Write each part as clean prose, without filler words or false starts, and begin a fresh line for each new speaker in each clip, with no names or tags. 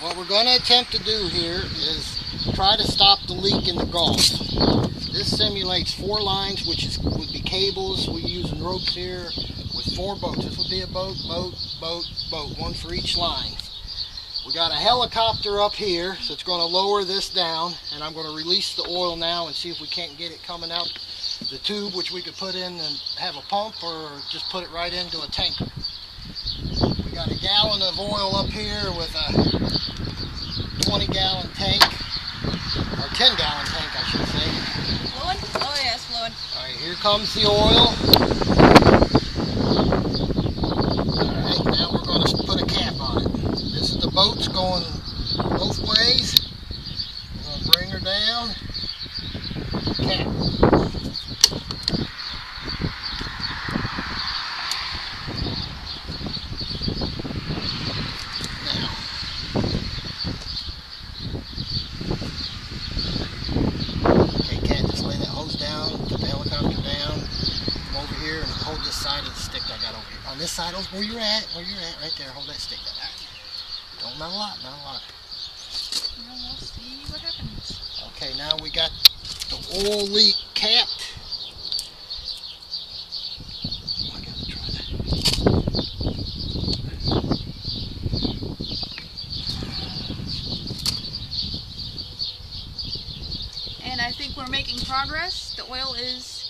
What we're going to attempt to do here is try to stop the leak in the Gulf. This simulates 4 lines, which would be cables. We're using ropes here with 4 boats. This would be a boat, one for each line. We got a helicopter up here, so it's going to lower this down, and I'm going to release the oil now and see if we can't get it coming out the tube, which we could put in and have a pump, or just put it right into a tanker. We got a gallon of oil up here with a 20-gallon tank, or 10-gallon tank, I should say.
Flowing? Oh yes, flowing.
All right, here comes the oil. All right, now we're going to put a cap on it. This is the boat's going both ways. We're going to bring her down. Cap. Hold this side of the stick I got over here. On this side, where you're at, right there. Hold that stick. Don't, not a lot.
Well, we'll see what happens.
Okay, now we got the oil leak capped. I gotta try that.
And I think we're making progress. The oil is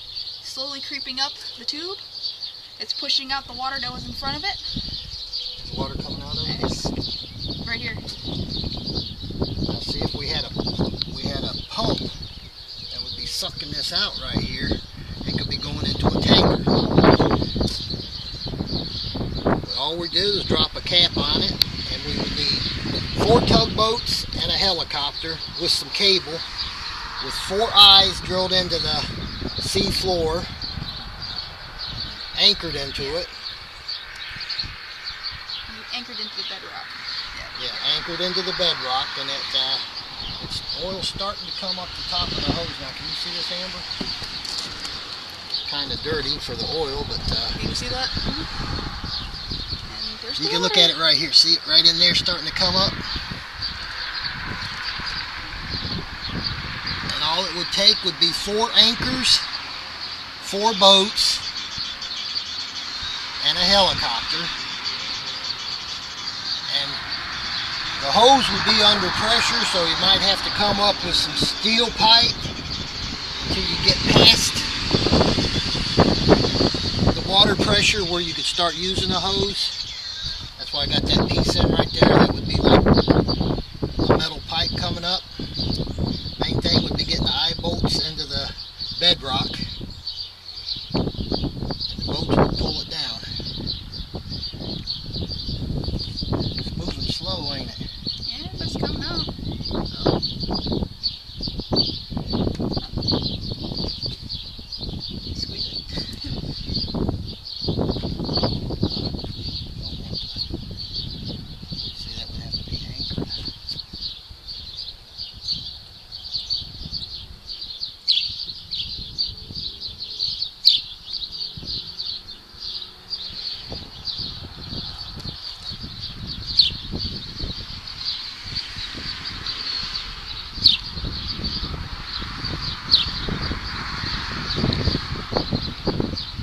slowly creeping up the tube. It's pushing out the water that was in front of it.
Is the water coming out of it?
And it's right here.
Now see, if we had a pump that would be sucking this out right here, it could be going into a tanker. But all we do is drop a cap on it, and we would need 4 tugboats and a helicopter with some cable, with 4 eyes drilled into the sea floor, anchored into it.
Anchored into the bedrock.
Yeah, anchored into the bedrock, and it's oil starting to come up the top of the hose now. Can you see this, Amber? Kind of dirty for the oil, but
can you see that? And there's
you can look at it right here. See it right in there starting to come up? And all it would take would be 4 anchors, 4 boats, and a helicopter. And the hose would be under pressure, so you might have to come up with some steel pipe until you get past the water pressure where you could start using a hose. That's why I got that piece in right there. That would be like a metal pipe coming up. Main thing would be getting the eye bolts into the bedrock, and the boats would pull it down. It's moving slow, ain't it?
Yeah, but it's coming out. Squeeze it.
See, that would have to be anchored.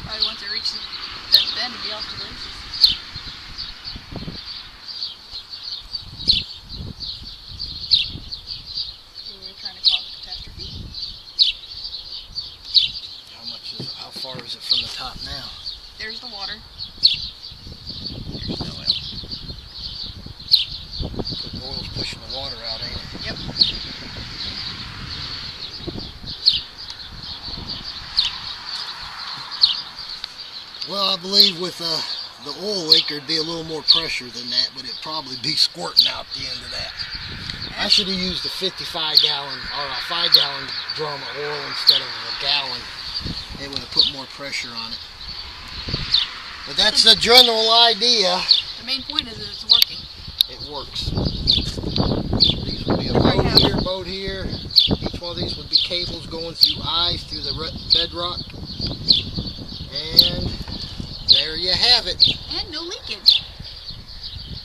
Probably once it reaches that bend, it'll be off to the races. We're trying to cause a catastrophe.
How far is it from the top now?
There's the water. There's the oil.
The oil's pushing the water out, ain't it?
Yep.
Well, I believe with the oil leak there'd be a little more pressure than that, but it'd probably be squirting out the end of that. I should have used a 55-gallon or a 5-gallon drum of oil instead of a gallon. It would have put more pressure on it. But that's the general idea.
The main point is that it's working.
It works. These would be a boat here, boat here. Each one of these would be cables going through eyes through the bedrock.